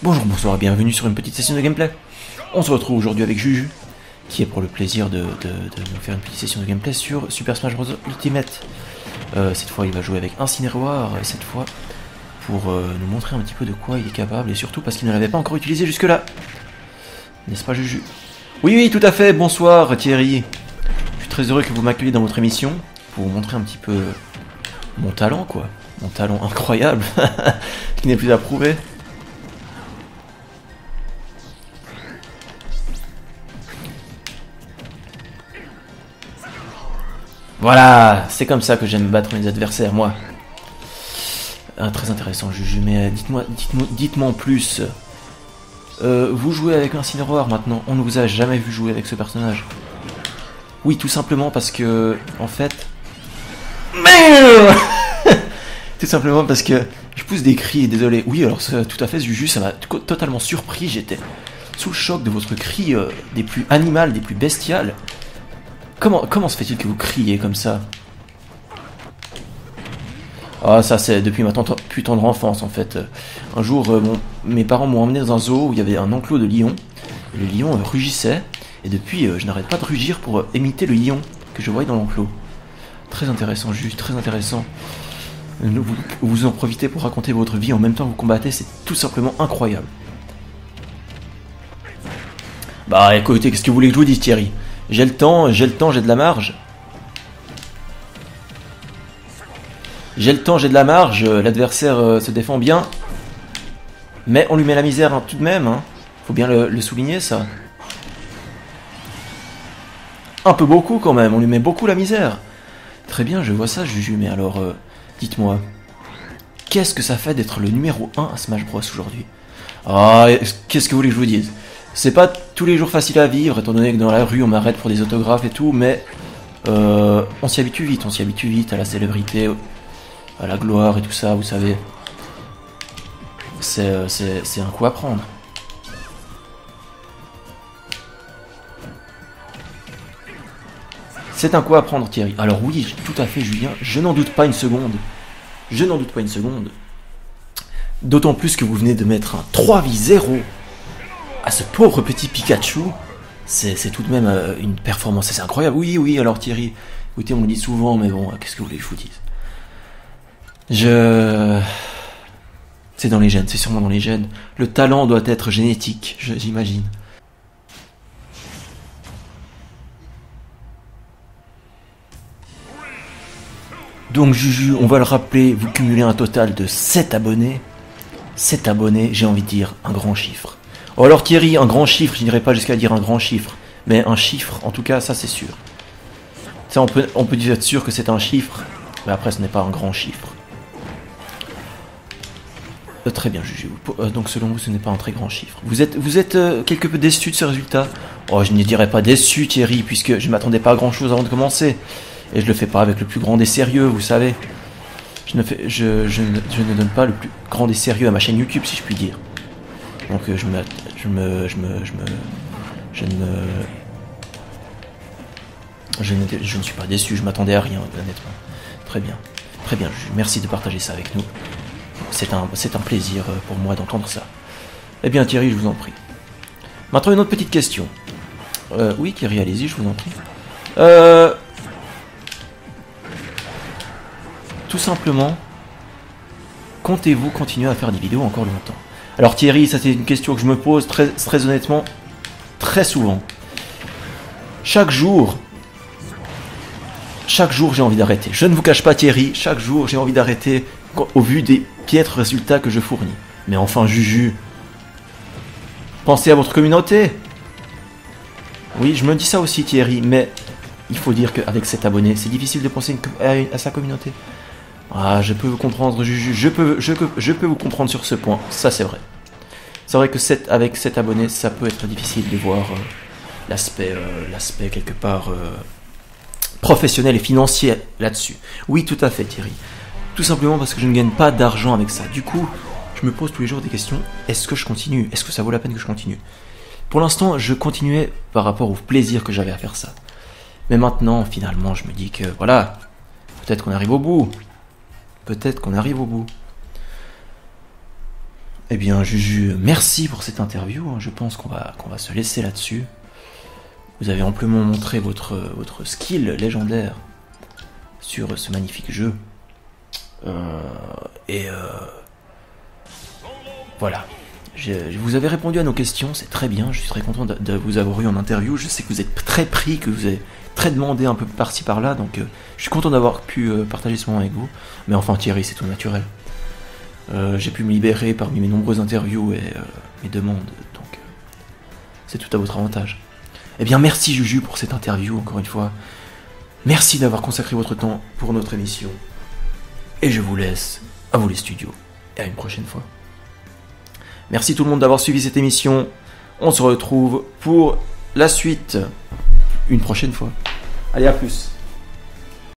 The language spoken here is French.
Bonjour, bonsoir et bienvenue sur une petite session de gameplay. On se retrouve aujourd'hui avec Juju, qui est pour le plaisir de nous faire une petite session de gameplay sur Super Smash Bros Ultimate. Cette fois il va jouer avec Incineroar, et cette fois pour nous montrer un petit peu de quoi il est capable, et surtout parce qu'il ne l'avait pas encore utilisé jusque là. N'est-ce pas Juju? Oui, oui, tout à fait, bonsoir Thierry. Je suis très heureux que vous m'accueilliez dans votre émission, pour vous montrer un petit peu mon talent quoi. Mon talent incroyable, qui n'est plus à prouver. Voilà, c'est comme ça que j'aime battre mes adversaires, moi. Ah, très intéressant, Juju, mais dites-moi en plus. Vous jouez avec Incineroar maintenant, on ne vous a jamais vu jouer avec ce personnage. Oui, tout simplement parce que, en fait... Tout simplement parce que je pousse des cris, désolé. Oui, alors tout à fait, Juju, ça m'a totalement surpris, j'étais sous le choc de votre cri des plus animales, des plus bestiales. Comment se fait-il que vous criez comme ça? Ah, ça c'est depuis ma plus tendre enfance en fait. Un jour, mes parents m'ont emmené dans un zoo où il y avait un enclos de lions. Le lion rugissait, et depuis je n'arrête pas de rugir pour imiter le lion que je voyais dans l'enclos. Très intéressant, juste très intéressant. Vous en profitez pour raconter votre vie en même temps que vous combattez, c'est tout simplement incroyable. Bah écoutez, qu'est-ce que vous voulez que je vous dise Thierry? J'ai le temps, j'ai de la marge. J'ai le temps, j'ai de la marge, l'adversaire se défend bien. Mais on lui met la misère hein, tout de même, hein. Faut bien le souligner ça. Un peu beaucoup quand même, on lui met beaucoup la misère. Très bien, je vois ça Juju, mais alors dites-moi, qu'est-ce que ça fait d'être le numéro 1 à Smash Bros aujourd'hui? Ah, qu'est-ce que vous voulez que je vous dise? C'est pas tous les jours facile à vivre, étant donné que dans la rue on m'arrête pour des autographes et tout, mais on s'y habitue vite à la célébrité, à la gloire et tout ça, vous savez. C'est un coup à prendre. C'est un coup à prendre Thierry. Alors oui, tout à fait Julien, je n'en doute pas une seconde. Je n'en doute pas une seconde. D'autant plus que vous venez de mettre un 3v0 à ce pauvre petit Pikachu. C'est tout de même une performance assez incroyable. Oui, oui, alors Thierry, écoutez, on me le dit souvent, mais bon, qu'est-ce que vous voulez que je vous dise? C'est dans les gènes, c'est sûrement dans les gènes. Le talent doit être génétique, j'imagine. Donc Juju, on va le rappeler, vous cumulez un total de 7 abonnés. 7 abonnés, j'ai envie de dire un grand chiffre. Oh alors Thierry, un grand chiffre, je n'irai pas jusqu'à dire un grand chiffre, mais un chiffre, en tout cas, ça c'est sûr. Ça, on peut dire être sûr que c'est un chiffre, mais après ce n'est pas un grand chiffre. Très bien, Juju. Donc selon vous, ce n'est pas un très grand chiffre. Vous êtes quelque peu déçu de ce résultat? Oh, je ne dirais pas déçu, Thierry, puisque je ne m'attendais pas à grand chose avant de commencer. Et je le fais pas avec le plus grand des sérieux, vous savez. Je ne donne pas le plus grand des sérieux à ma chaîne YouTube, si je puis dire. Donc je ne suis pas déçu, je m'attendais à rien, honnêtement. Très bien, merci de partager ça avec nous. C'est un plaisir pour moi d'entendre ça. Eh bien Thierry, je vous en prie. Maintenant une autre petite question. Oui Thierry, allez-y, je vous en prie. Tout simplement, comptez-vous continuer à faire des vidéos encore longtemps? Alors Thierry, ça c'est une question que je me pose très honnêtement, très souvent. Chaque jour j'ai envie d'arrêter. Je ne vous cache pas Thierry, chaque jour j'ai envie d'arrêter au vu des piètres résultats que je fournis. Mais enfin Juju, pensez à votre communauté. Oui, je me dis ça aussi Thierry, mais il faut dire qu'avec 7 abonnés, c'est difficile de penser à sa communauté. Ah, je peux vous comprendre Juju, je peux vous comprendre sur ce point, ça c'est vrai. C'est vrai que avec 7 abonnés, ça peut être difficile de voir l'aspect quelque part professionnel et financier là-dessus. Oui, tout à fait Thierry. Tout simplement parce que je ne gagne pas d'argent avec ça. Du coup, je me pose tous les jours des questions. Est-ce que je continue? Est-ce que ça vaut la peine que je continue? Pour l'instant, je continuais par rapport au plaisir que j'avais à faire ça. Mais maintenant, finalement, je me dis que voilà, peut-être qu'on arrive au bout. Peut-être qu'on arrive au bout. Eh bien, Juju, merci pour cette interview. Je pense qu'on va se laisser là-dessus. Vous avez amplement montré votre skill légendaire sur ce magnifique jeu. Voilà. Vous avez répondu à nos questions, c'est très bien. Je suis très content de vous avoir eu en interview. Je sais que vous êtes très pris, que vous avez très demandé un peu par-ci par-là. Donc, je suis content d'avoir pu partager ce moment avec vous. Mais enfin, Thierry, c'est tout naturel. J'ai pu me libérer parmi mes nombreuses interviews et mes demandes. Donc, c'est tout à votre avantage. Eh bien, merci Juju pour cette interview, encore une fois. Merci d'avoir consacré votre temps pour notre émission. Et je vous laisse à vous les studios. Et à une prochaine fois. Merci tout le monde d'avoir suivi cette émission. On se retrouve pour la suite une prochaine fois. Allez, à plus.